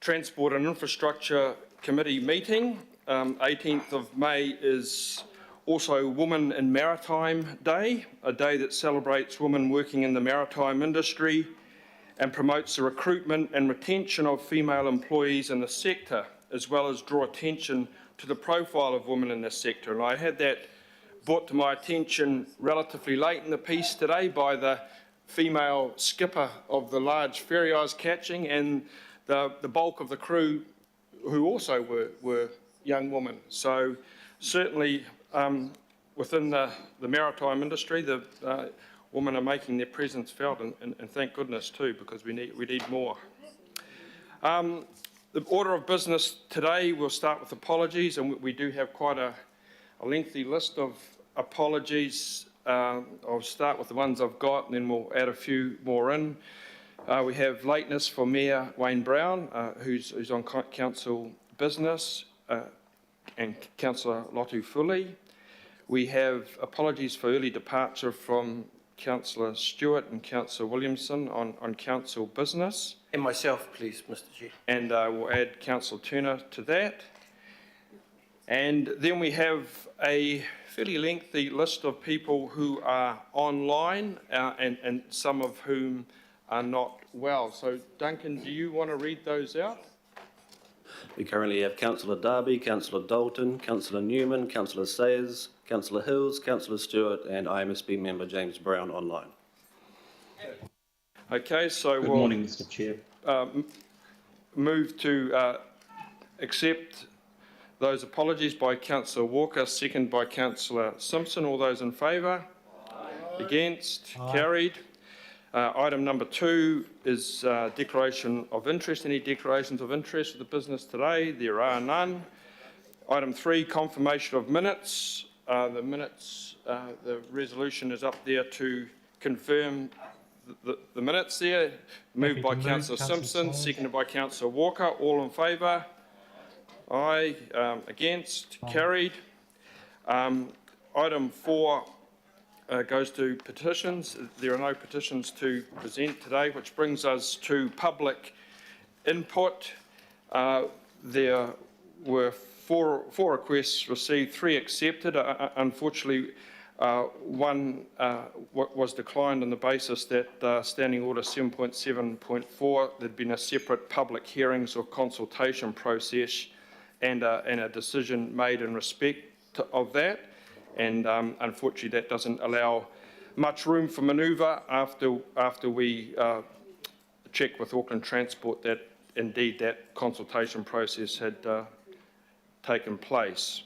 Transport and Infrastructure Committee meeting. 18th of May is also Women in Maritime Day, a day that celebrates women working in the maritime industry and promotes the recruitment and retention of female employees in the sector, as well as draw attention to the profile of women in this sector. And I had that brought to my attention relatively late in the piece today by the female skipper of the large ferry I was catching and the bulk of the crew who also were young women. So certainly within the maritime industry, the women are making their presence felt, and thank goodness too, because we need more. The order of business today, we'll start with apologies, and we do have quite a lengthy list of apologies. I'll start with the ones I've got, and then we'll add a few more in. We have lateness for Mayor Wayne Brown, who's on council business, and Councillor Lotu Fuli. We have apologies for early departure from Councillor Stewart and Councillor Williamson on council business. And myself, please, Mr. Chair. And we'll add Councillor Turner to that. And then we have a fairly lengthy list of people who are online and some of whom are not well. So, Duncan, do you want to read those out? We currently have Councillor Darby, Councillor Dalton, Councillor Newman, Councillor Sayers, Councillor Hills, Councillor Stewart and IMSB member James Brown online. Okay, so Good morning, Mr. Chair. Move to accept those apologies by Councillor Walker, second by Councillor Simpson. All those in favour? Aye. Against? Aye. Carried. Item number 2 is declaration of interest. Any declarations of interest for the business today? There are none. Item 3, confirmation of minutes. The minutes, the resolution is up there to confirm the minutes there. Moved by Councillor Simpson, seconded by Councillor Walker. All in favour? Aye. Against? Aye. Carried. Item 4 goes to petitions. There are no petitions to present today, which brings us to public input. There were four requests received, 3 accepted. Unfortunately, one was declined on the basis that Standing Order 7.7.4, there'd been a separate public hearings or consultation process and a decision made in respect of that. And unfortunately, that doesn't allow much room for manoeuvre after we check with Auckland Transport that indeed that consultation process had taken place.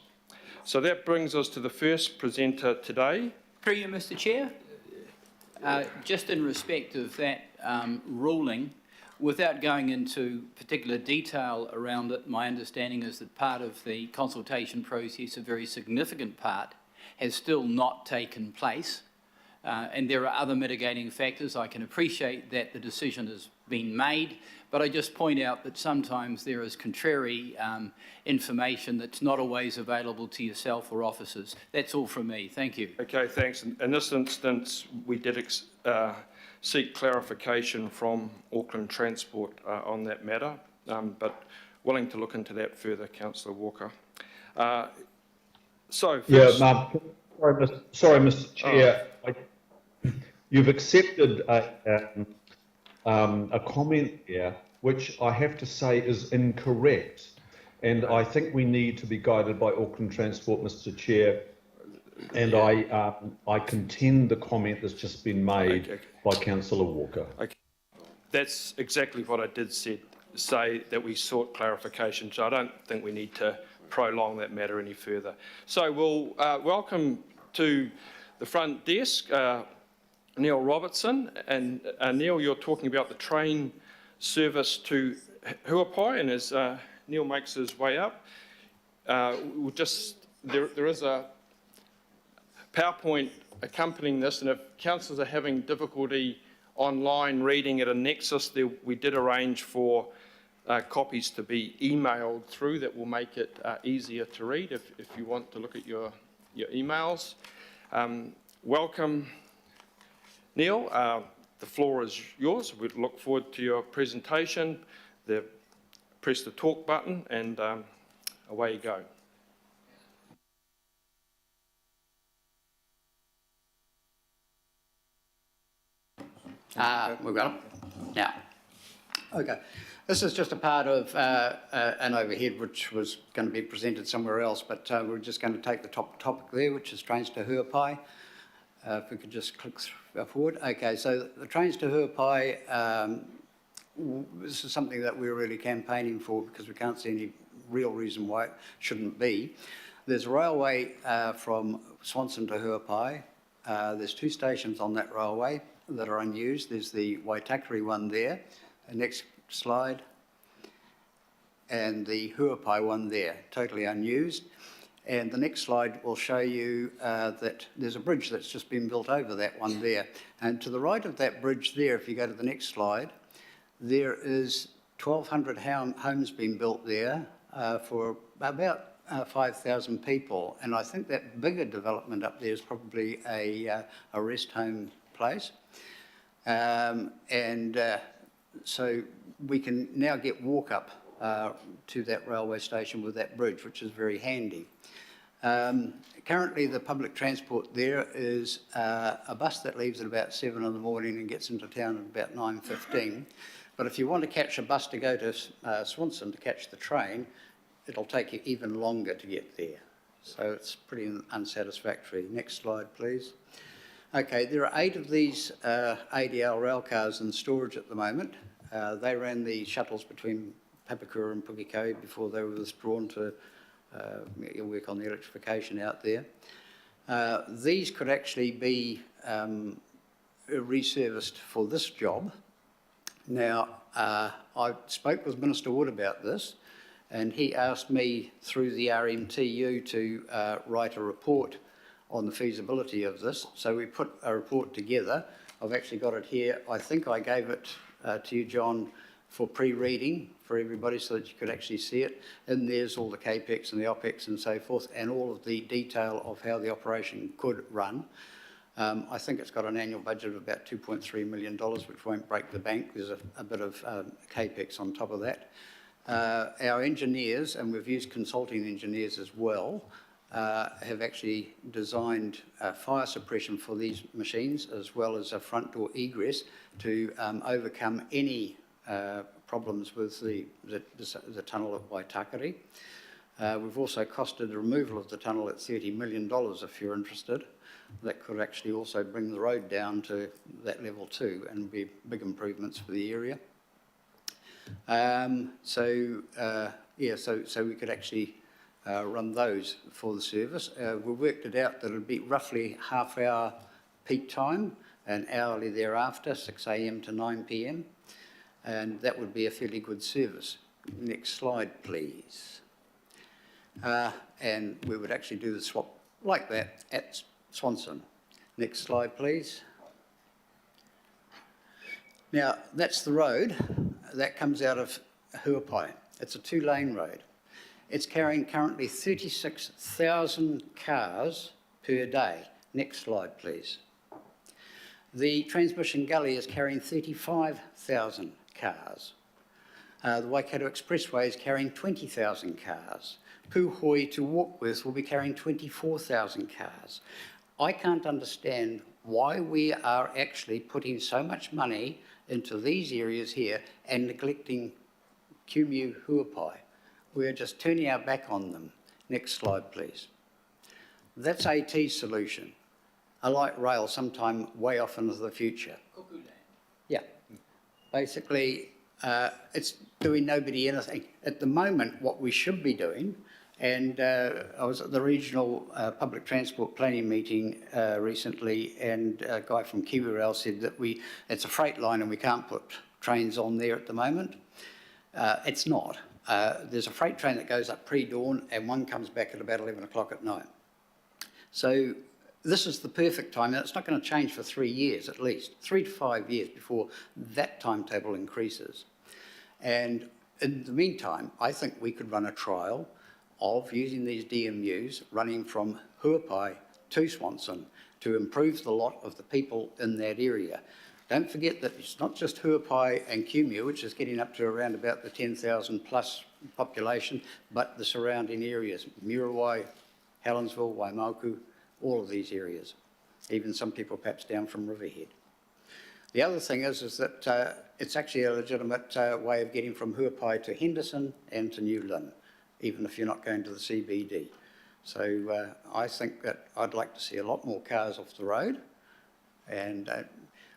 So that brings us to the first presenter today. Through you, Mr. Chair. Just in respect of that ruling, without going into particular detail around it, my understanding is that part of the consultation process, a very significant part, has still not taken place, and there are other mitigating factors. I can appreciate that the decision has been made, but I just point out that sometimes there is contrary information that's not always available to yourself or officers. That's all from me. Thank you. Okay, thanks. In this instance, we did seek clarification from Auckland Transport on that matter, but willing to look into that further, Councillor Walker. So, sorry, Mr. Chair. You've accepted a comment here, which I have to say is incorrect, and I think we need to be guided by Auckland Transport, Mr. Chair. And I contend the comment that's just been made by Councillor Walker. Okay. That's exactly what I did say, that we sought clarification, so I don't think we need to prolong that matter any further. So we'll welcome to the front desk Neil Robertson, and Neil, you're talking about the train service to Huapai, and as Neil makes his way up, there is a PowerPoint accompanying this, and if councillors are having difficulty online reading at a Nexus, we did arrange for copies to be emailed through that will make it easier to read if you want to look at your emails. Welcome, Neil. The floor is yours. We look forward to your presentation. The press the talk button and away you go. We've got it now. Okay, this is just a part of an overhead which was going to be presented somewhere else, but we're just going to take the top topic there, which is trains to Huapai. If we could just click forward. Okay, so the trains to Huapai, this is something that we're really campaigning for because we can't see any real reason why it shouldn't be. There's a railway from Swanson to Huapai. There's 2 stations on that railway that are unused. There's the Waitakere one there, the next slide, and the Huapai one there, totally unused. And the next slide will show you that there's a bridge that's just been built over that one there. And to the right of that bridge there, if you go to the next slide, there is 1,200 homes being built there for about 5,000 people. And I think that bigger development up there is probably a rest home place. So we can now get walk up to that railway station with that bridge, which is very handy. Currently the public transport there is a bus that leaves at about 7 in the morning and gets into town at about 9:15. But if you want to catch a bus to go to Swanson to catch the train, it'll take you even longer to get there. So it's pretty unsatisfactory. Next slide, please. Okay, there are 8 of these ADL rail cars in storage at the moment. They ran the shuttles between Papakura and Pukekohe before they were withdrawn to work on the electrification out there. These could actually be reserviced for this job. Now, I spoke with Minister Wood about this, and he asked me through the RMTU to write a report on the feasibility of this. So we put a report together. I've actually got it here. I think I gave it to you, John, for pre-reading for everybody so that you could actually see it. And there's all the CAPEX and the OPEX and so forth, and all of the detail of how the operation could run. I think it's got an annual budget of about $2.3 million, which won't break the bank. There's a bit of CAPEX on top of that. Our engineers, and we've used consulting engineers as well, have actually designed fire suppression for these machines, as well as a front door egress to overcome any problems with the tunnel at Waitakere. We've also costed the removal of the tunnel at $30 million, if you're interested. That could actually also bring the road down to that level too, and be big improvements for the area. So we could actually run those for the service. We worked it out that it would be roughly half-hour peak time and hourly thereafter, 6 a.m. to 9 p.m. And that would be a fairly good service. Next slide, please. And we would actually do the swap like that at Swanson. Next slide, please. Now, that's the road that comes out of Huapai. It's a 2-lane road. It's carrying currently 36,000 cars per day. Next slide, please. The transmission gully is carrying 35,000 cars. The Waikato Expressway is carrying 20,000 cars. Puhoi to Warkworth will be carrying 24,000 cars. I can't understand why we are actually putting so much money into these areas here and neglecting Kumeu Huapai. We're just turning our back on them. Next slide, please. That's AT's solution. A light rail sometime way off into the future. Yeah. Basically, it's doing nobody anything. At the moment, what we should be doing, and I was at the regional public transport planning meeting recently, and a guy from KiwiRail said that it's a freight line and we can't put trains on there at the moment. It's not. There's a freight train that goes up pre-dawn and one comes back at about 11 o'clock at night. So this is the perfect time, and it's not going to change for 3 years at least, 3 to 5 years before that timetable increases. And in the meantime, I think we could run a trial of using these DMUs running from Huapai to Swanson to improve the lot of the people in that area. don't forget that it's not just Huapai and Kumeu, which is getting up to around about the 10,000 plus population, but the surrounding areas, Muriwai, Helensville, Waimaku, all of these areas, even some people perhaps down from Riverhead. The other thing is that it's actually a legitimate way of getting from Huapai to Henderson and to New Lynn, even if you're not going to the CBD. So I think that I'd like to see a lot more cars off the road. And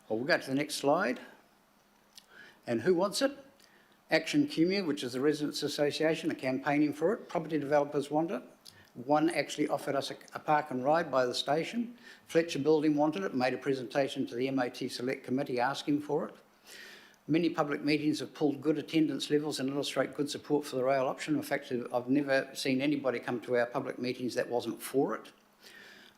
we'll go to the next slide. And who wants it? Action Kumeu, which is the Residents Association, are campaigning for it. Property developers want it. One actually offered us a park and ride by the station. Fletcher Building wanted it, made a presentation to the MOT Select Committee asking for it. Many public meetings have pulled good attendance levels and illustrate good support for the rail option. In fact, I've never seen anybody come to our public meetings that wasn't for it.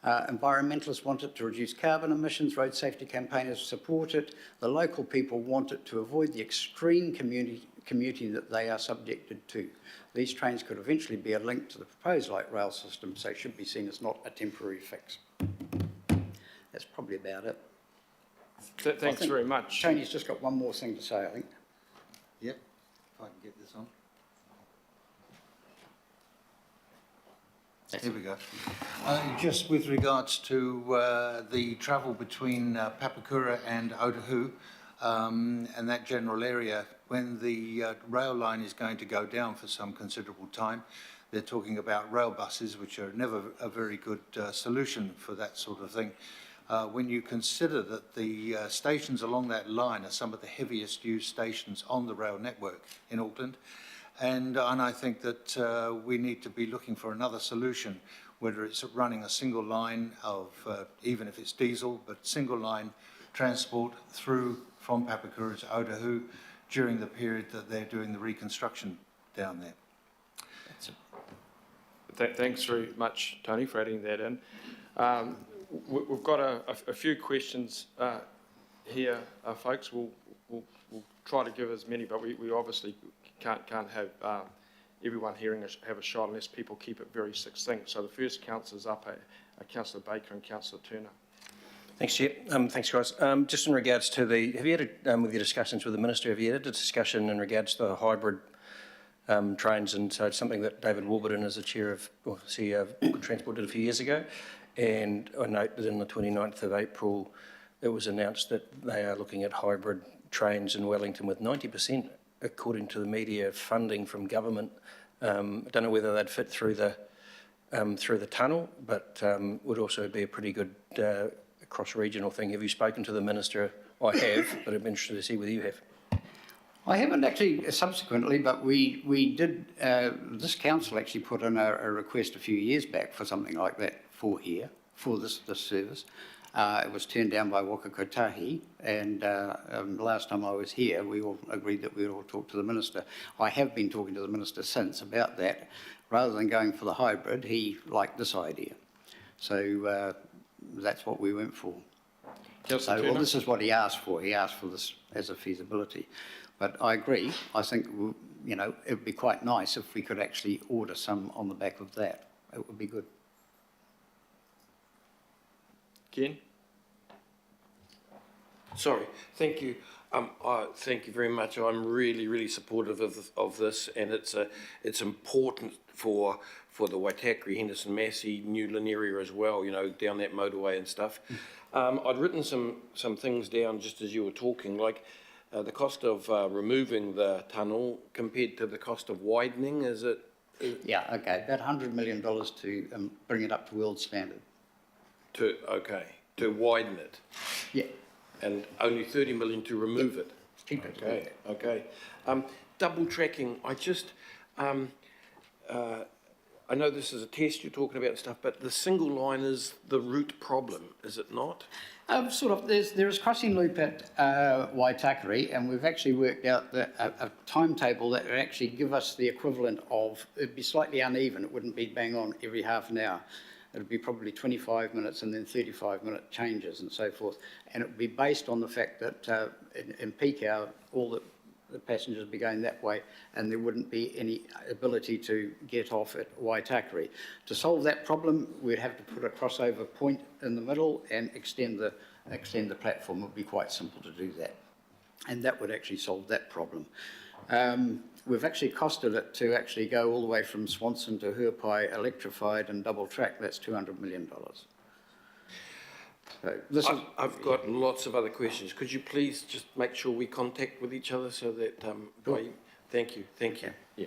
Environmentalists want it to reduce carbon emissions, road safety campaigners support it, the local people want it to avoid the extreme commuting that they are subjected to. These trains could eventually be a link to the proposed light rail system, so it should be seen as not a temporary fix. That's probably about it. Thanks very much. Tony's just got one more thing to say, I think. Yep, if I can get this on. Here we go. Just with regards to the travel between Papakura and Otahu and that general area, when the rail line is going to go down for some considerable time, they're talking about rail buses, which are never a very good solution for that sort of thing. When you consider that the stations along that line are some of the heaviest used stations on the rail network in Auckland, and I think that we need to be looking for another solution, whether it's running a single line of, even if it's diesel, but single line transport through from Papakura to Otahu during the period that they're doing the reconstruction down there. Thanks very much, Tony, for adding that in. We've got a few questions here, folks. We'll try to give as many, but we obviously can't have everyone have a shot unless people keep it very succinct. So the first councillors up are Councillor Baker and Councillor Turner. Thanks, Chair. Thanks, guys. Just in regards to have you had with your discussions with the Minister, have you had a discussion in regards to the hybrid trains? And so it's something that David Warburton, as the Chair of, or CEO of Good Transport, did a few years ago. And I note that on the 29th of April, it was announced that they are looking at hybrid trains in Wellington with 90%, according to the media, funding from government. I don't know whether they'd fit through the tunnel, but would also be a pretty good cross-regional thing. Have you spoken to the Minister? I have, but I'd be interested to see whether you have. I haven't actually subsequently, but we did, this council actually put in a request a few years back for something like that for this service. It was turned down by Waka Kotahi, and last time I was here, we all agreed that we would all talk to the Minister. I have been talking to the Minister since about that. Rather than going for the hybrid, he liked this idea. So that's what we went for. So, well, this is what he asked for. He asked for this as a feasibility. But I agree. I think, you know, it would be quite nice if we could actually order some on the back of that. It would be good. Ken? Sorry, thank you. Thank you very much. I'm really supportive of this, and it's important for the Waitakere, Henderson, Massey, New Lynn area as well. You know, down that motorway and stuff. I'd written some things down just as you were talking, like the cost of removing the tunnel compared to the cost of widening. Is it? Yeah. Okay. About $100 million to bring it up to world standard. To widen it. Yeah. And only 30 million to remove it. Keep it. Okay. Double tracking. I know this is a test you're talking about and stuff, but the single line is the root problem, is it not? Sort of. There is crossing loop at Waitakere, and we've actually worked out a timetable that would actually give us the equivalent of. It'd be slightly uneven. It wouldn't be bang on every half an hour. It would be probably 25 minutes and then 35-minute changes and so forth. And it would be based on the fact that in peak hour, all the passengers would be going that way, and there wouldn't be any ability to get off at Waitakere. To solve that problem, we'd have to put a crossover point in the middle and extend the extend the platform, it would be quite simple to do that. And that would actually solve that problem. We've actually costed it to actually go all the way from Swanson to Huapai electrified and double track. That's $200 million. So this is, I've got lots of other questions. Could you please just make sure we contact with each other so that, Sure. thank you. Yeah.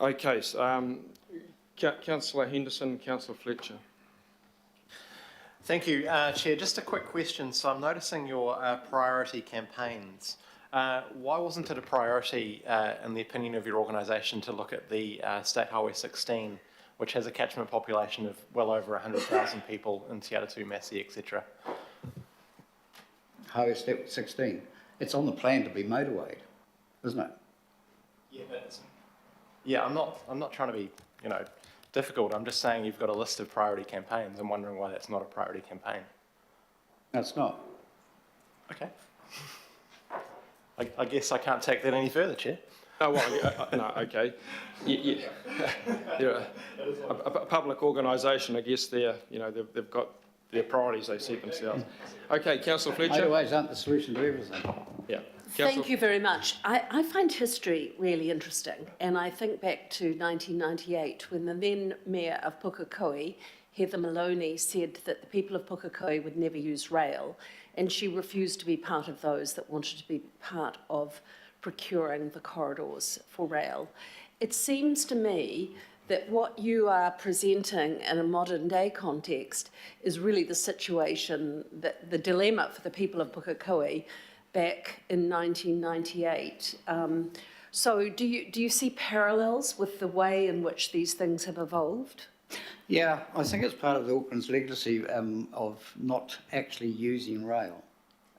Okay, so, Councillor Henderson, Councillor Fletcher. Thank you, Chair. Just a quick question. So I'm noticing your priority campaigns. Why wasn't it a priority, in the opinion of your organisation, to look at the State Highway 16, which has a catchment population of well over 100,000 people in Te Atatu, Massey, etc.? Highway 16. It's on the plan to be motorwayed, isn't it? Yeah, I'm not trying to be, difficult. I'm just saying you've got a list of priority campaigns. I'm wondering why that's not a priority campaign. No, it's not. Okay. I guess I can't take that any further, Chair. Oh, well, no, okay. They're a public organisation, I guess they've got their priorities they set themselves. Okay, Councillor Fletcher. Motorways aren't the solution to everything. Yeah. Thank you very much. I find history really interesting, and I think back to 1998 when the then Mayor of Pukekohe, Heather Maloney, said that the people of Pukekohe would never use rail, and she refused to be part of those that wanted to be part of procuring the corridors for rail. It seems to me that what you are presenting in a modern day context is really the situation, that the dilemma for the people of Pukekohe back in 1998. So do you see parallels with the way in which these things have evolved? Yeah, I think it's part of the Auckland's legacy of not actually using rail.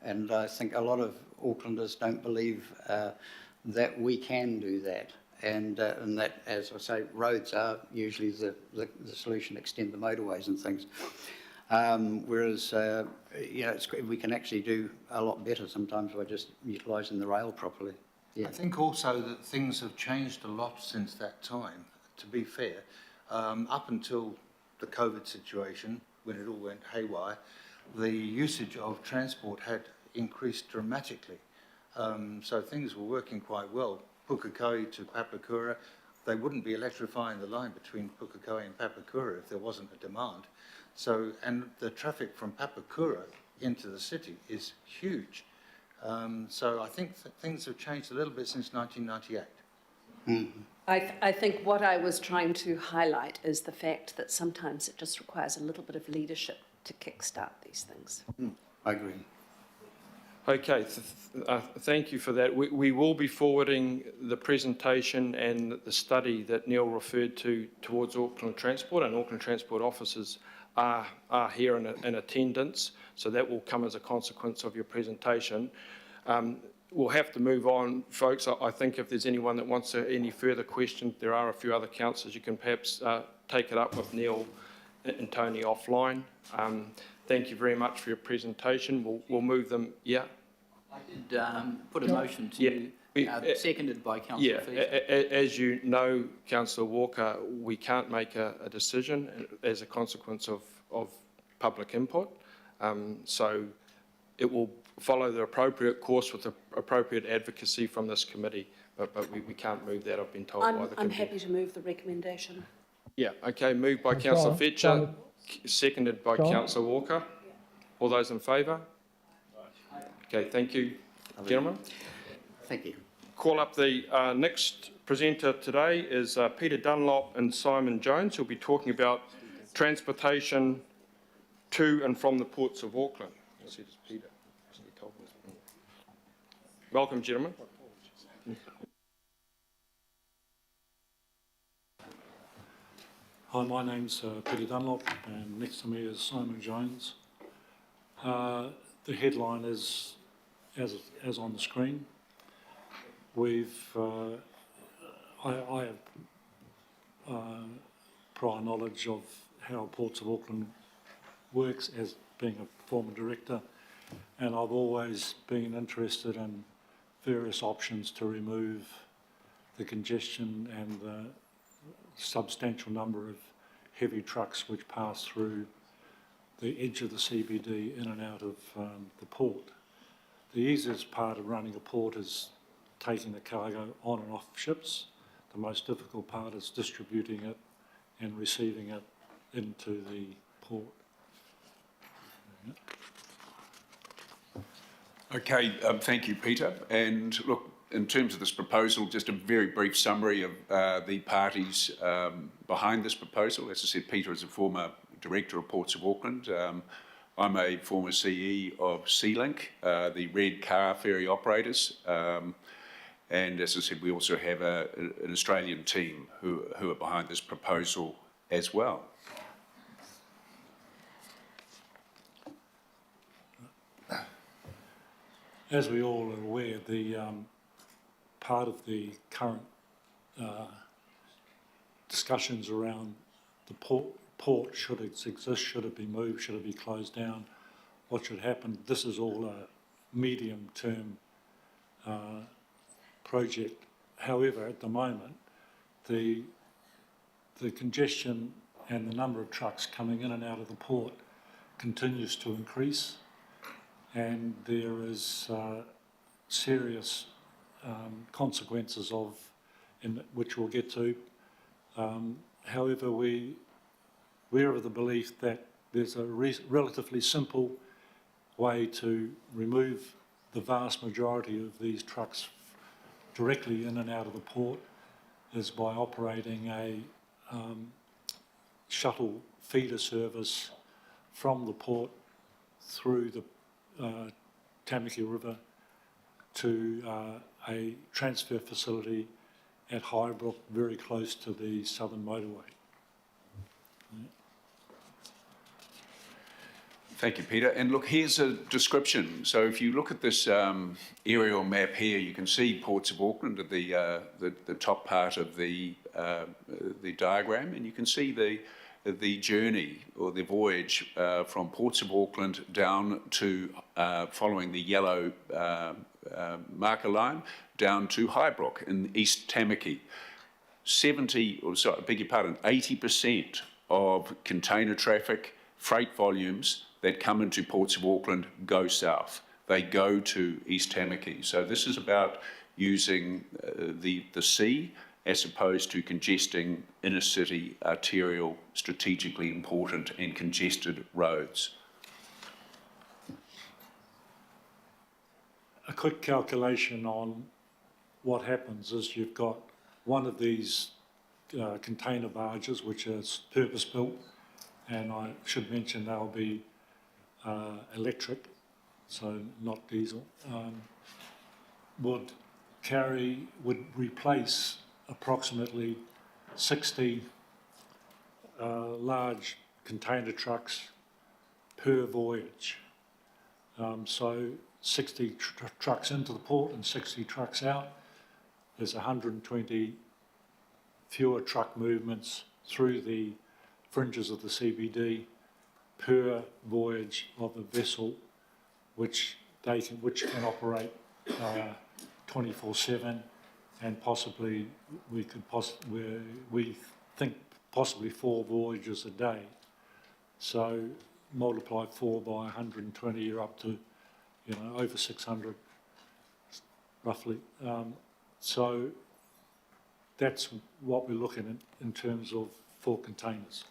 And I think a lot of Aucklanders don't believe that we can do that. And that, as I say, roads are usually the solution, extend the motorways and things. Whereas, we can actually do a lot better sometimes by just utilising the rail properly. Yeah. I think also that things have changed a lot since that time, to be fair. Up until the COVID situation, when it all went haywire, the usage of transport had increased dramatically. So things were working quite well. Pukekohe to Papakura, they wouldn't be electrifying the line between Pukekohe and Papakura if there wasn't a demand. So, and the traffic from Papakura into the city is huge. So I think that things have changed a little bit since 1998. Mm-hmm. I think what I was trying to highlight is the fact that sometimes it just requires a little bit of leadership to kickstart these things. I agree. Okay, thank you for that. We will be forwarding the presentation and the study that Neil referred to towards Auckland Transport, and Auckland Transport officers are here in attendance, so that will come as a consequence of your presentation. We'll have to move on, folks. I think if there's anyone that wants any further questions, there are a few other councillors. You can perhaps take it up with Neil and Tony offline. Thank you very much for your presentation. We'll move them. Yeah. I did put a motion to seconded by Councillor Fletcher. As you know, Councillor Walker, we can't make a decision as a consequence of public input. So it will follow the appropriate course with the appropriate advocacy from this committee, but we can't move that, I've been told by the committee. I'm happy to move the recommendation. Yeah, okay, moved by Councillor Fletcher, seconded by Councillor Walker. All those in favour? Okay, thank you, gentlemen. Thank you. Call up the next presenter today is Peter Dunlop and Simon Jones, who'll be talking about transportation to and from the ports of Auckland. I said it's Peter. Welcome, gentlemen. Hi, my name's Peter Dunlop, and next to me is Simon Jones. The headline is as on the screen. I have prior knowledge of how Ports of Auckland works as being a former director, and I've always been interested in various options to remove the congestion and the substantial number of heavy trucks which pass through the edge of the CBD in and out of the port. The easiest part of running a port is taking the cargo on and off ships. The most difficult part is distributing it and receiving it into the port. Okay, thank you, Peter. And look, in terms of this proposal, just a very brief summary of the parties behind this proposal. As I said, Peter is a former Director of Ports of Auckland. I'm a former CE of SeaLink, the red car ferry operators. And as I said, we also have an Australian team who are behind this proposal as well. As we all are aware, the part of the current discussions around the port, should it exist, should it be moved, should it be closed down, what should happen, this is all a medium-term project. However, at the moment, the congestion and the number of trucks coming in and out of the port continues to increase, and there is serious consequences which we'll get to. However, we're of the belief that there's a relatively simple way to remove the vast majority of these trucks directly in and out of the port, is by operating a shuttle feeder service from the port through the Tamaki River to a transfer facility at Highbrook, very close to the Southern Motorway. Thank you, Peter. And look, here's a description. So if you look at this aerial map here, you can see Ports of Auckland at the top part of the diagram, and you can see the journey or the voyage from Ports of Auckland down to, following the yellow marker line, down to Highbrook in East Tamaki. 80% of container traffic, freight volumes that come into Ports of Auckland go south. They go to East Tamaki. So this is about using the sea as opposed to congesting inner city arterial, strategically important and congested roads. A quick calculation on what happens is you've got one of these container barges, which is purpose-built, and I should mention they'll be electric, so not diesel, would replace approximately 60 large container trucks per voyage. So 60 trucks into the port and 60 trucks out. There's 120 fewer truck movements through the fringes of the CBD per voyage of a vessel, which can operate 24/7, and possibly we think possibly 4 voyages a day. So multiply 4 by 120, you're up to, over 600 roughly. So that's what we're looking at in terms of 4 containers.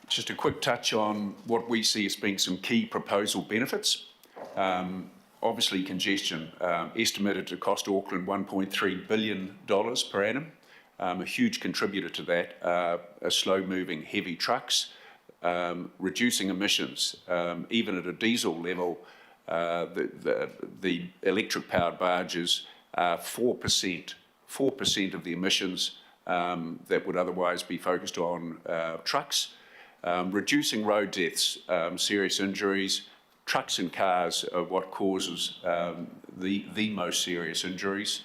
Just a quick touch on what we see as being some key proposal benefits. Obviously, congestion estimated to cost Auckland $1.3 billion per annum. A huge contributor to that are slow-moving heavy trucks, reducing emissions. Even at a diesel level, the electric-powered barges are 4% of the emissions that would otherwise be focused on trucks. Reducing road deaths, serious injuries. Trucks and cars are what causes the most serious injuries.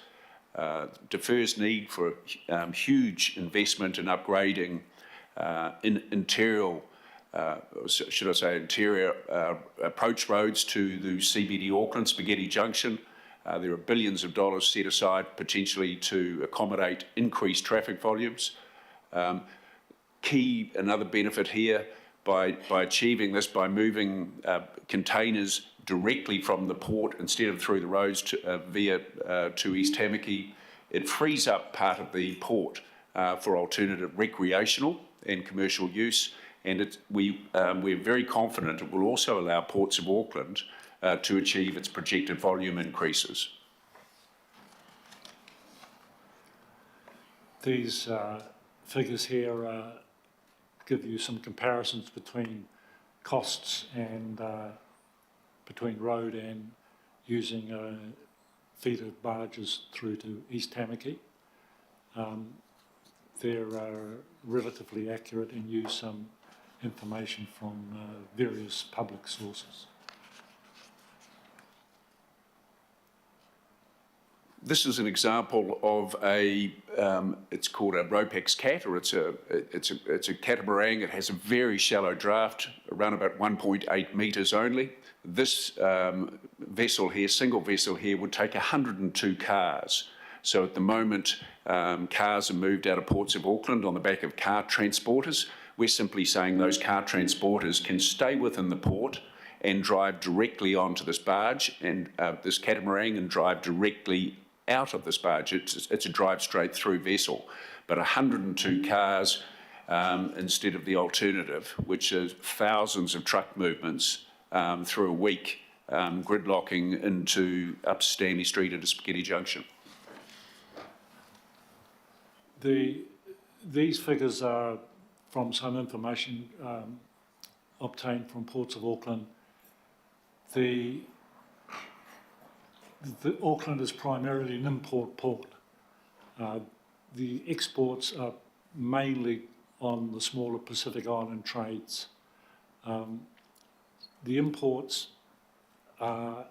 Defers need for huge investment in upgrading interior approach roads to the CBD Auckland, Spaghetti Junction. There are billions of dollars set aside potentially to accommodate increased traffic volumes. Another benefit here by achieving this, by moving containers directly from the port instead of through the roads to East Tamaki, it frees up part of the port for alternative recreational and commercial use, and we're very confident it will also allow Ports of Auckland to achieve its projected volume increases. These figures here give you some comparisons between costs and between road and using feeder barges through to East Tamaki. They're relatively accurate and use some information from various public sources. This is an example of it's called a Ropex cat, or it's a catamaran. It has a very shallow draft, around about 1.8 metres only. This vessel here, single vessel here, would take 102 cars. So at the moment, cars are moved out of Ports of Auckland on the back of car transporters. We're simply saying those car transporters can stay within the port and drive directly onto this barge and this catamaran and drive directly out of this barge. It's a drive straight through vessel, but 102 cars instead of the alternative, which is thousands of truck movements through a week, gridlocking into up Stanley Street into Spaghetti Junction. These figures are from some information obtained from Ports of Auckland. The Auckland is primarily an import port. The exports are mainly on the smaller Pacific Island trades. The imports quite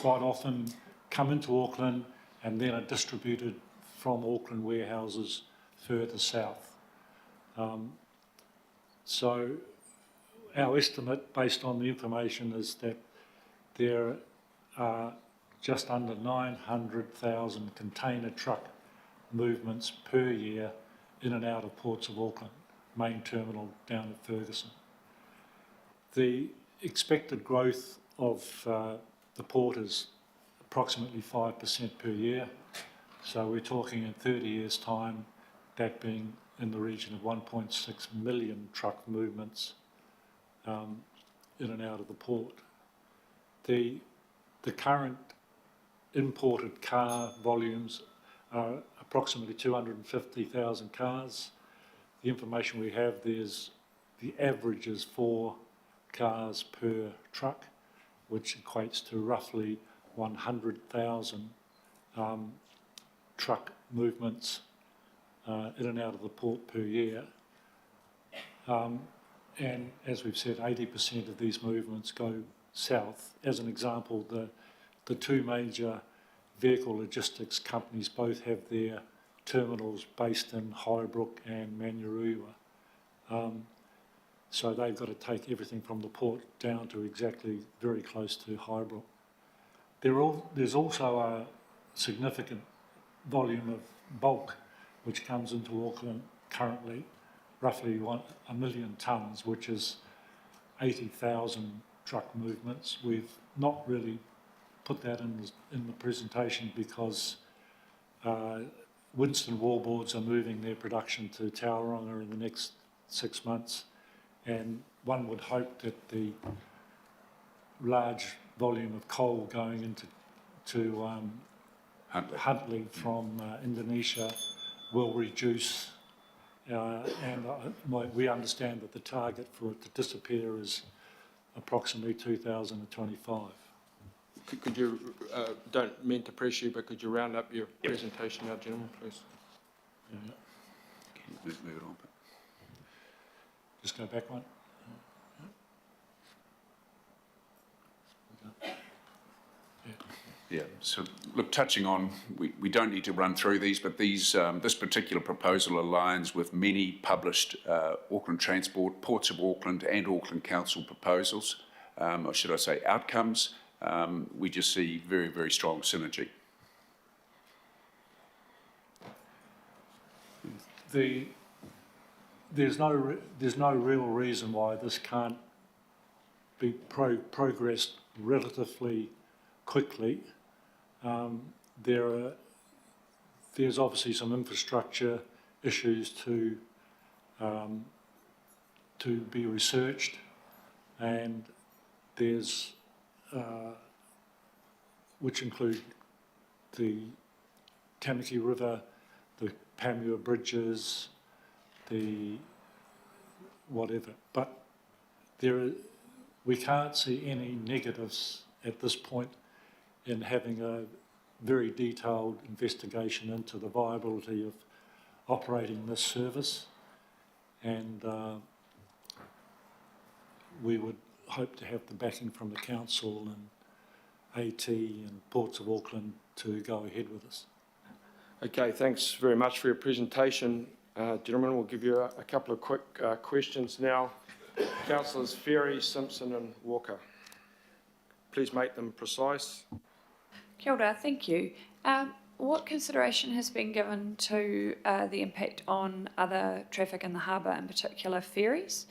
often come into Auckland and then are distributed from Auckland warehouses further south. So our estimate, based on the information, is that there are just under 900,000 container truck movements per year in and out of Ports of Auckland, main terminal down at Ferguson. The expected growth of the port is approximately 5% per year. So we're talking in 30 years' time, that being in the region of 1.6 million truck movements in and out of the port. The current imported car volumes are approximately 250,000 cars. The information we have, the average is 4 cars per truck, which equates to roughly 100,000 truck movements in and out of the port per year. And as we've said, 80% of these movements go south. As an example, the two major vehicle logistics companies both have their terminals based in Highbrook and Manurewa. So they've got to take everything from the port down to exactly very close to Highbrook. There's also a significant volume of bulk which comes into Auckland currently, roughly 1 million tonnes, which is 80,000 truck movements. We've not really put that in the presentation because Winston Wallboards are moving their production to Tauranga in the next 6 months, and one would hope that the large volume of coal going into Huntly from Indonesia will reduce, and we understand that the target for it to disappear is approximately 2025. Could you, don't mean to press you, but could you round up your presentation now, gentlemen, please? Yeah. Move it on. Just go back one. Yeah, so look, touching on, we don't need to run through these, but this particular proposal aligns with many published Auckland Transport, Ports of Auckland and Auckland Council proposals, or should I say outcomes. We just see very, very strong synergy. there's no real reason why this can't be progressed relatively quickly. There's obviously some infrastructure issues to be researched, and there's which include the Tamaki River, the Panmure bridges, the whatever. But we can't see any negatives at this point in having a very detailed investigation into the viability of operating this service, and we would hope to have the backing from the council and AT and Ports of Auckland to go ahead with this. Okay, thanks very much for your presentation. Gentlemen, we'll give you a couple of quick questions now. Councillors Ferry, Simpson and Walker. Please make them precise. Kia ora, thank you. What consideration has been given to the impact on other traffic in the harbour, in particular ferries?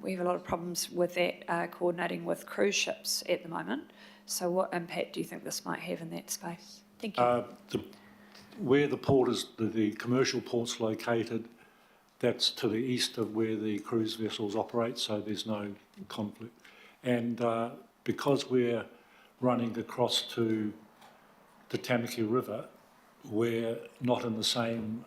We have a lot of problems with that coordinating with cruise ships at the moment. So what impact do you think this might have in that space? Thank you. Where the port is, the commercial port's located, that's to the east of where the cruise vessels operate, so there's no conflict. And because we're running across to the Tamaki River, we're not in the same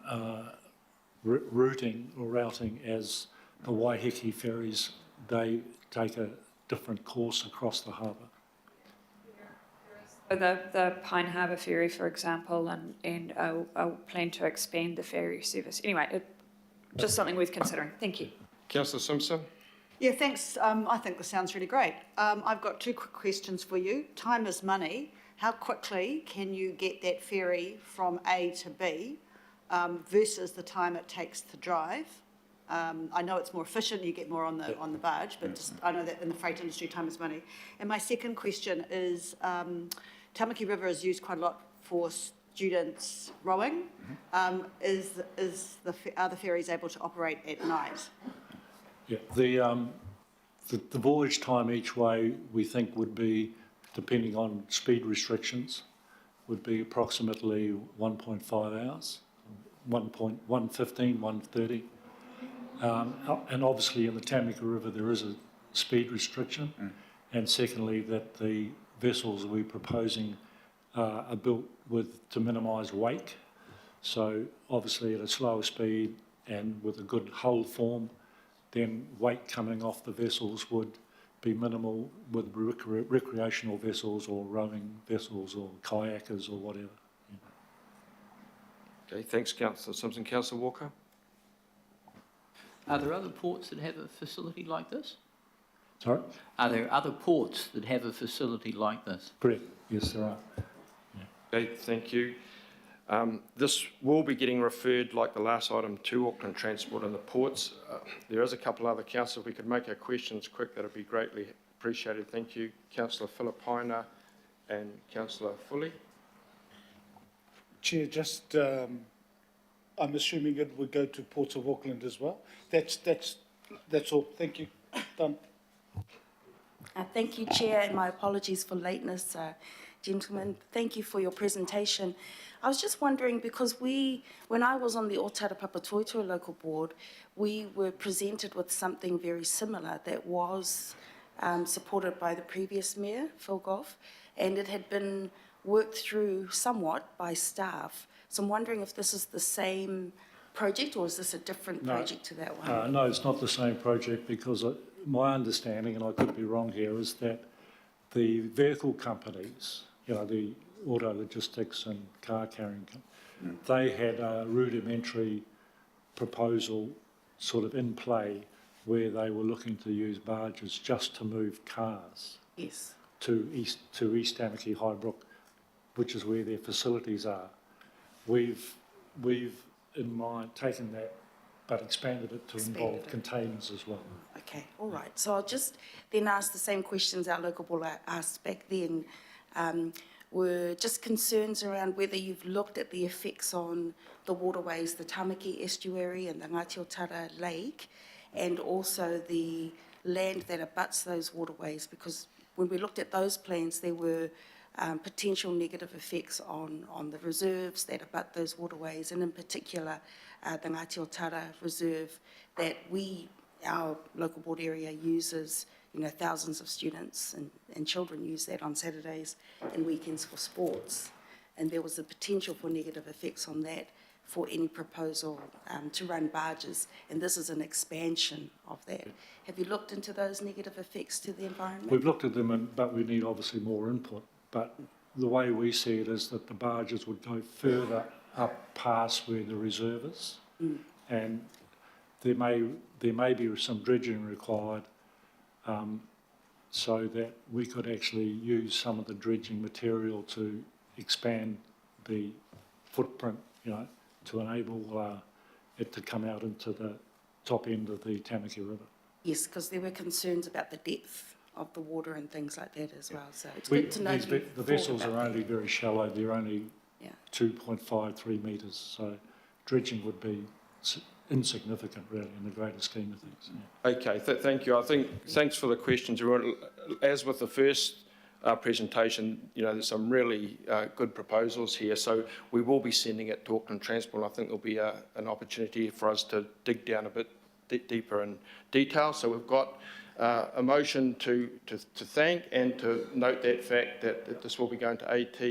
routing as the Waiheke ferries. They take a different course across the harbour. The Pine Harbour ferry, for example, and I'll plan to expand the ferry service. Anyway, just something worth considering. Thank you. Councillor Simpson. Yeah, thanks. I think this sounds really great. I've got two quick questions for you. Time is money. How quickly can you get that ferry from A to B versus the time it takes to drive? I know it's more efficient, you get more on the barge, but just, I know that in the freight industry, time is money. And my second question is, Tamaki River is used quite a lot for students rowing. Are the ferries able to operate at night? Yeah, the voyage time each way we think would be, depending on speed restrictions, would be approximately 1.5 hours, 1.15, 1:30. And obviously in the Tamaki River there is a speed restriction, and secondly that the vessels we're proposing are built to minimise wake. So obviously at a slower speed and with a good hull form, then wake coming off the vessels would be minimal with recreational vessels or rowing vessels or kayakers or whatever. Okay, thanks, Councillor Simpson. Councillor Walker. Are there other ports that have a facility like this? Sorry? Are there other ports that have a facility like this? Correct. Yes, there are. Okay, thank you. This will be getting referred, like the last item, to Auckland Transport and the ports. There is a couple other councillors. If we could make our questions quick, that would be greatly appreciated. Thank you. Councillor Philippina and Councillor Fully. Chair, just I'm assuming it would go to Ports of Auckland as well. That's all. Thank you. Done. Thank you, Chair, and my apologies for lateness, gentlemen. Thank you for your presentation. I was just wondering, because when I was on the Otara Papatoetoe local board, we were presented with something very similar that was supported by the previous mayor, Phil Goff, and it had been worked through somewhat by staff. So I'm wondering if this is the same project or is this a different project to that one? No, it's not the same project, because my understanding, and I could be wrong here, is that the vehicle companies, the auto logistics and car carrying companies, they had a rudimentary proposal sort of in play where they were looking to use barges just to move cars to East Tamaki Highbrook, which is where their facilities are. We've in mind taken that but expanded it to involve containers as well. Okay, all right. So I'll just then ask the same questions our local board asked back then. were just concerns around whether you've looked at the effects on the waterways, the Tamaki estuary and the Ngāti Otara Lake, and also the land that abuts those waterways, because when we looked at those plans, there were potential negative effects on the reserves that abut those waterways, and in particular the Ngāti Otara Reserve that our local board area uses. Thousands of students and children use that on Saturdays and weekends for sports. And there was a potential for negative effects on that for any proposal to run barges. And this is an expansion of that. Have you looked into those negative effects to the environment? We've looked at them, but we need obviously more input. But the way we see it is that the barges would go further up past where the reserve is. And there may be some dredging required so that we could actually use some of the dredging material to expand the footprint, to enable it to come out into the top end of the Tamaki River. Yes, because there were concerns about the depth of the water and things like that as well. So it's good to know. The vessels are only very shallow. They're only 2.53 metres, so dredging would be insignificant, really, in the greater scheme of things. Okay, thank you. Thanks for the questions, everyone. As with the first presentation, there's some really good proposals here, so we will be sending it to Auckland Transport. I think there'll be an opportunity for us to dig down a bit deeper in detail. So we've got a motion to thank and to note that fact that this will be going to AT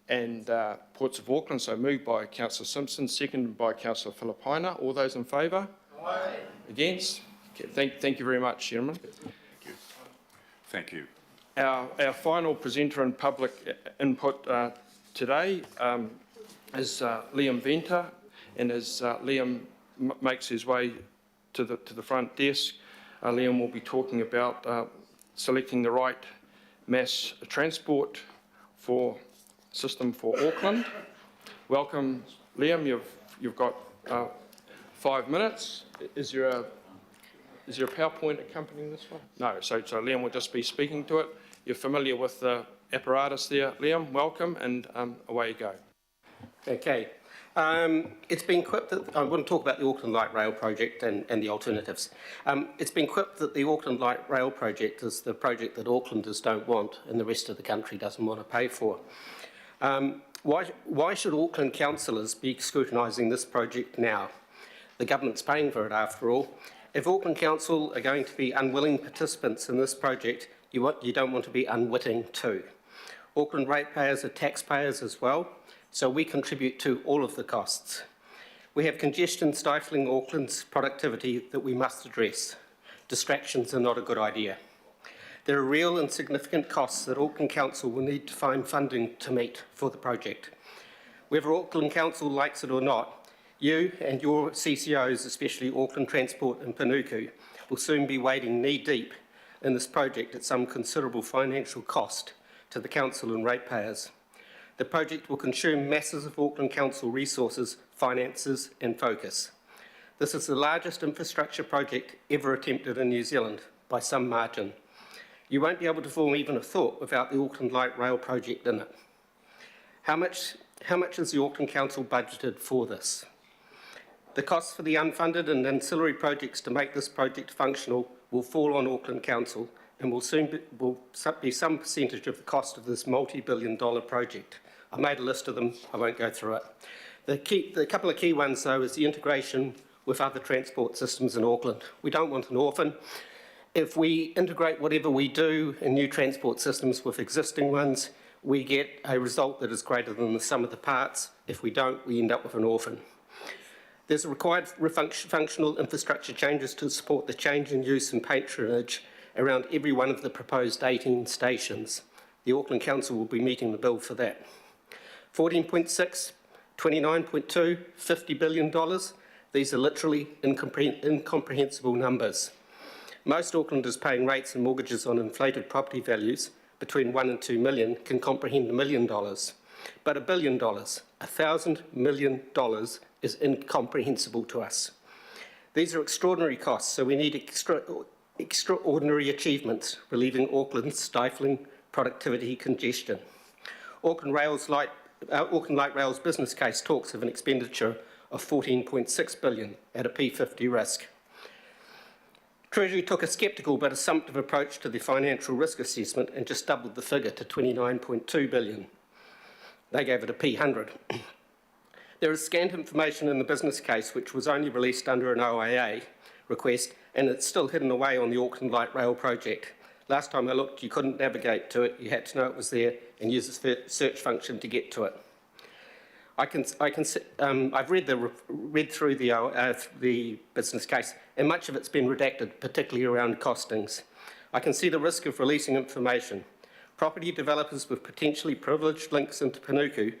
and Ports of Auckland. So moved by Councillor Simpson, seconded by Councillor Filipaina. All those in favour? Aye. Against? Okay, thank you very much, gentlemen. Thank you. Our final presenter in public input today is Liam Venter, and as Liam makes his way to the front desk, Liam will be talking about selecting the right mass transport system for Auckland. Welcome, Liam. You've got 5 minutes. Is there a PowerPoint accompanying this one? No. So Liam will just be speaking to it. You're familiar with the apparatus there, Liam. Welcome, and away you go. Okay. It's been quipped that I want to talk about the Auckland Light Rail project and the alternatives. It's been quipped that the Auckland Light Rail project is the project that Aucklanders don't want and the rest of the country doesn't want to pay for. Why should Auckland councillors be scrutinising this project now? The government's paying for it, after all. If Auckland Council are going to be unwilling participants in this project, you don't want to be unwitting too. Auckland ratepayers are taxpayers as well, so we contribute to all of the costs. We have congestion stifling Auckland's productivity that we must address. Distractions are not a good idea. There are real and significant costs that Auckland Council will need to find funding to meet for the project. Whether Auckland Council likes it or not, you and your CCOs, especially Auckland Transport and Panuku, will soon be wading knee-deep in this project at some considerable financial cost to the Council and ratepayers. The project will consume masses of Auckland Council resources, finances and focus. This is the largest infrastructure project ever attempted in New Zealand, by some margin. You won't be able to form even a thought without the Auckland Light Rail project in it. How much has the Auckland Council budgeted for this? The costs for the unfunded and ancillary projects to make this project functional will fall on Auckland Council and will soon be some percentage of the cost of this multi-billion-dollar project. I made a list of them, I won't go through it. The couple of key ones, though, is the integration with other transport systems in Auckland. We don't want an orphan. If we integrate whatever we do in new transport systems with existing ones, we get a result that is greater than the sum of the parts. If we don't, we end up with an orphan. There's a required functional infrastructure changes to support the change in use and patronage around every one of the proposed 18 stations. The Auckland Council will be meeting the bill for that. 14.6, 29.2, $50 billion. These are literally incomprehensible numbers. Most Aucklanders paying rates and mortgages on inflated property values between $1 and $2 million can comprehend $1 million. But $1 billion, $1,000 million is incomprehensible to us. These are extraordinary costs, so we need extraordinary achievements, relieving Auckland's stifling productivity congestion. Auckland Light Rail's business case talks of an expenditure of $14.6 billion at a P50 risk. Treasury took a sceptical but assumptive approach to the financial risk assessment and just doubled the figure to $29.2 billion. They gave it a P100. There is scant information in the business case which was only released under an OIA request, and it's still hidden away on the Auckland Light Rail project. Last time I looked, you couldn't navigate to it. You had to know it was there and use the search function to get to it. I've read through the business case, and much of it's been redacted, particularly around costings. I can see the risk of releasing information. Property developers with potentially privileged links into Panuku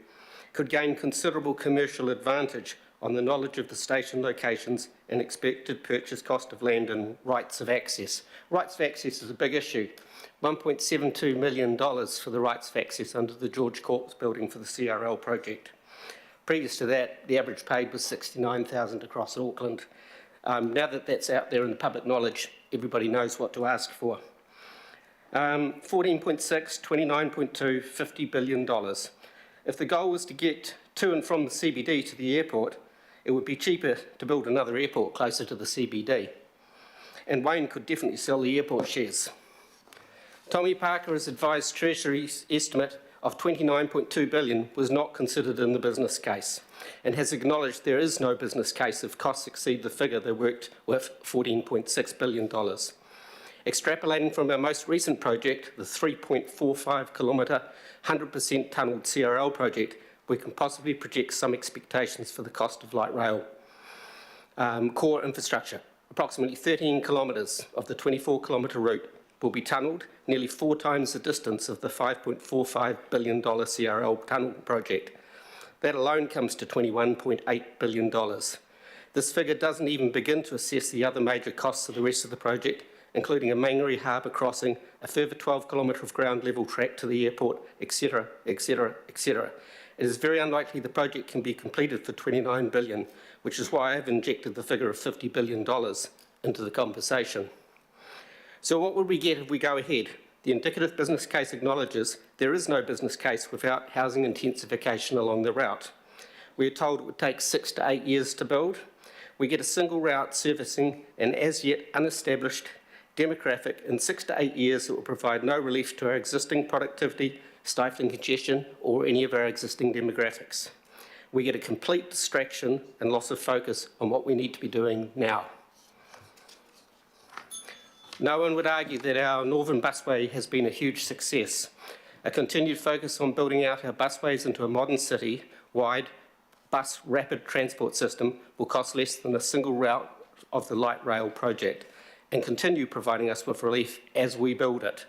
could gain considerable commercial advantage on the knowledge of the station locations and expected purchase cost of land and rights of access. Rights of access is a big issue. $1.72 million for the rights of access under the George Corpse building for the CRL project. Previous to that, the average paid was $69,000 across Auckland. Now that that's out there in the public knowledge, everybody knows what to ask for. 14.6, 29.2, $50 billion. If the goal was to get to and from the CBD to the airport, it would be cheaper to build another airport closer to the CBD. And Wayne could definitely sell the airport shares. Tommy Parker has advised Treasury's estimate of $29.2 billion was not considered in the business case and has acknowledged there is no business case if costs exceed the figure they worked with, $14.6 billion. Extrapolating from our most recent project, the 3.45 kilometre, 100% tunnelled CRL project, we can possibly project some expectations for the cost of light rail. Core infrastructure, approximately 13 kilometres of the 24-kilometre route will be tunnelled, nearly 4 times the distance of the $5.45 billion CRL tunnel project. That alone comes to $21.8 billion. This figure doesn't even begin to assess the other major costs of the rest of the project, including a Mangere harbour crossing, a further 12-kilometre of ground level track to the airport, etc., etc., etc. It is very unlikely the project can be completed for $29 billion, which is why I've injected the figure of $50 billion into the conversation. So what would we get if we go ahead? The indicative business case acknowledges there is no business case without housing intensification along the route. We are told it would take 6 to 8 years to build. We get a single route servicing an as yet unestablished demographic. In 6 to 8 years, it will provide no relief to our existing productivity, stifling congestion, or any of our existing demographics. We get a complete distraction and loss of focus on what we need to be doing now. No one would argue that our Northern Busway has been a huge success. A continued focus on building out our busways into a modern city-wide bus rapid transport system will cost less than a single route of the light rail project and continue providing us with relief as we build it.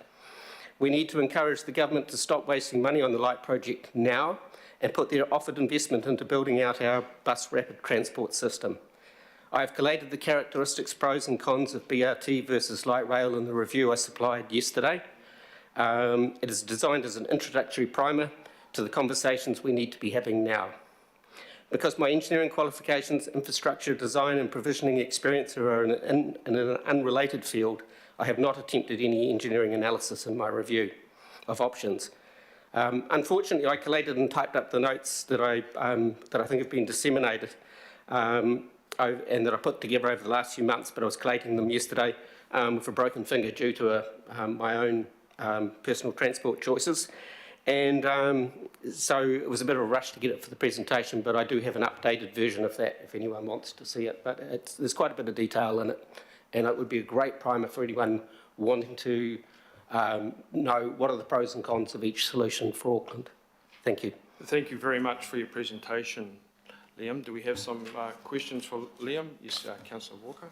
We need to encourage the government to stop wasting money on the light project now and put their offered investment into building out our bus rapid transport system. I have collated the characteristics, pros and cons of BRT versus light rail in the review I supplied yesterday. It is designed as an introductory primer to the conversations we need to be having now. Because my engineering qualifications, infrastructure design and provisioning experience are in an unrelated field, I have not attempted any engineering analysis in my review of options. Unfortunately, I collated and typed up the notes that I think have been disseminated and that I put together over the last few months, but I was collating them yesterday with a broken finger due to my own personal transport choices. And so it was a bit of a rush to get it for the presentation, but I do have an updated version of that if anyone wants to see it. But there's quite a bit of detail in it, and it would be a great primer for anyone wanting to know what are the pros and cons of each solution for Auckland. Thank you. Thank you very much for your presentation, Liam. Do we have some questions for Liam? Yes, Councillor Walker.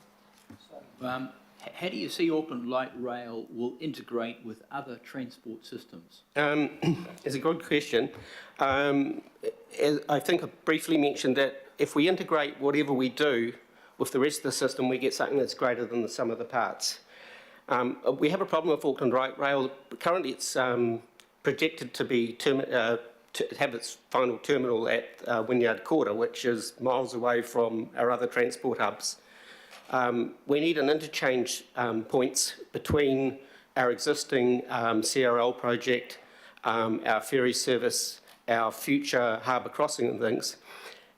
How do you see Auckland Light Rail will integrate with other transport systems? It's a good question. I think I briefly mentioned that if we integrate whatever we do with the rest of the system, we get something that's greater than the sum of the parts. We have a problem with Auckland Light Rail. Currently, it's projected to be to have its final terminal at Wynyard Quarter, which is miles away from our other transport hubs. We need an interchange points between our existing CRL project our ferry service, our future harbour crossing and things.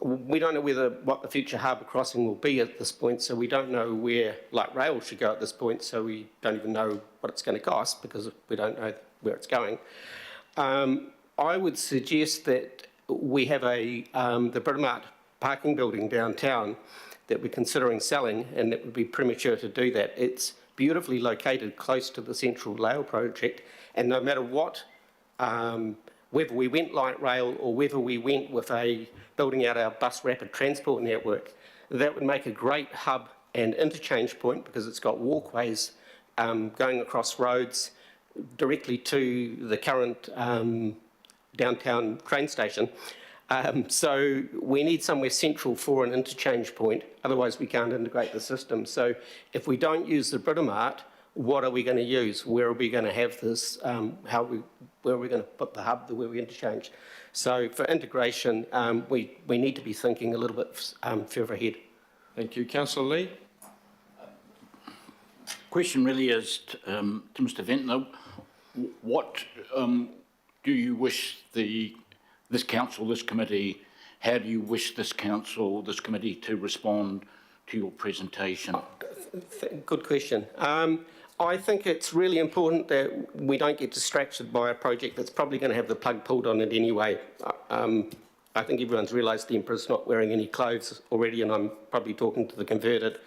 We don't know what the future harbour crossing will be at this point, so we don't know where light rail should go at this point, so we don't even know what it's going to cost because we don't know where it's going. I would suggest that we have the Britomart parking building downtown that we're considering selling, and it would be premature to do that. It's beautifully located close to the Central Rail project, and no matter what, whether we went light rail or whether we went with building out our bus rapid transport network, that would make a great hub and interchange point because it's got walkways going across roads directly to the current downtown train station. So we need somewhere central for an interchange point, otherwise we can't integrate the system. So if we don't use the Britomart, what are we going to use? Where are we going to have this? Where are we going to put the hub where we interchange? So for integration, we need to be thinking a little bit further ahead. Thank you. Councillor Lee? Question really is to Mr. Ventnor. What do you wish this council, this committee, how do you wish this council, this committee to respond to your presentation? Good question. I think it's really important that we don't get distracted by a project that's probably going to have the plug pulled on it anyway. I think everyone's realised the Emperor's not wearing any clothes already, and I'm probably talking to the converted.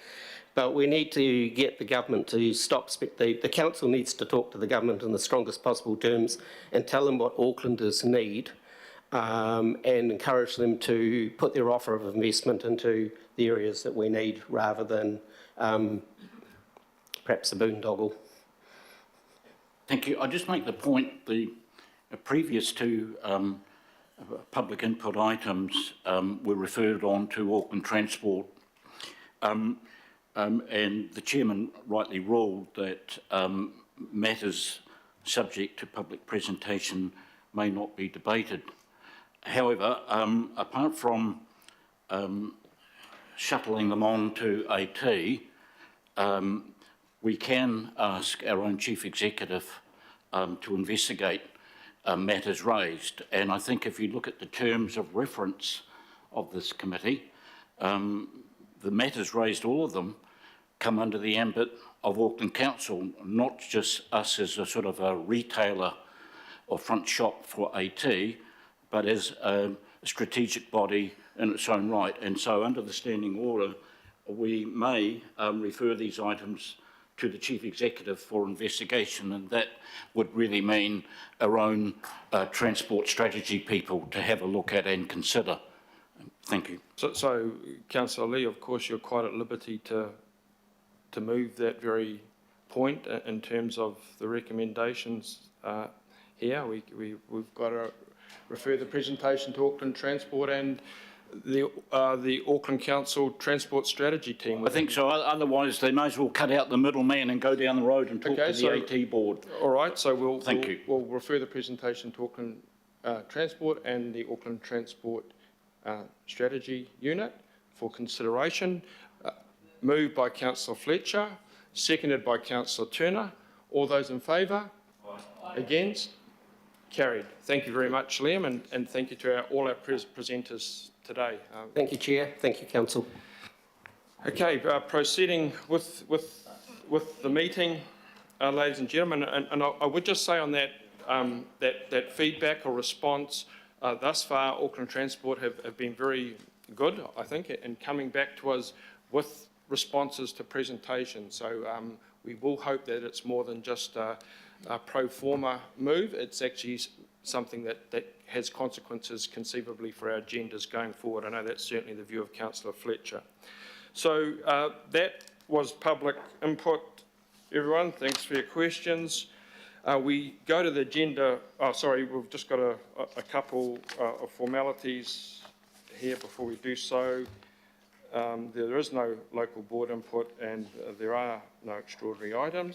But we need to get the government to stop. The council needs to talk to the government in the strongest possible terms and tell them what Aucklanders need, and encourage them to put their offer of investment into the areas that we need rather than perhaps a boondoggle. Thank you. I just make the point, previous to public input items were referred on to Auckland Transport, and the chairman rightly ruled that matters subject to public presentation may not be debated. However, apart from shuttling them on to AT, we can ask our own chief executive to investigate matters raised. And I think if you look at the terms of reference of this committee, the matters raised, all of them, come under the ambit of Auckland Council, not just us as a sort of a retailer or front shop for AT, but as a strategic body in its own right. And so under the standing order, we may refer these items to the Chief Executive for investigation, and that would really mean our own transport strategy people to have a look at and consider. Thank you. So Councillor Lee, of course, you're quite at liberty to move that very point in terms of the recommendations here. We've got to refer the presentation to Auckland Transport and the Auckland Council Transport Strategy Team. I think so. Otherwise, they may as well cut out the middleman and go down the road and talk to the AT board. All right. So we'll refer the presentation to Auckland Transport and the Auckland Transport Strategy Unit for consideration. Moved by Councillor Fletcher, seconded by Councillor Turner. All those in favour? Aye. Against? Carried. Thank you very much, Liam, and thank you to all our presenters today. Thank you, Chair. Thank you, Council. Okay, proceeding with the meeting, ladies and gentlemen, and I would just say on that that feedback or response thus far, Auckland Transport have been very good, I think, in coming back to us with responses to presentations. So we will hope that it's more than just a pro forma move. It's actually something that has consequences conceivably for our agendas going forward. I know that's certainly the view of Councillor Fletcher. So that was public input, everyone. Thanks for your questions. We go to the agenda. Oh, sorry, we've just got a couple of formalities here before we do so. There is no local board input and there are no extraordinary items.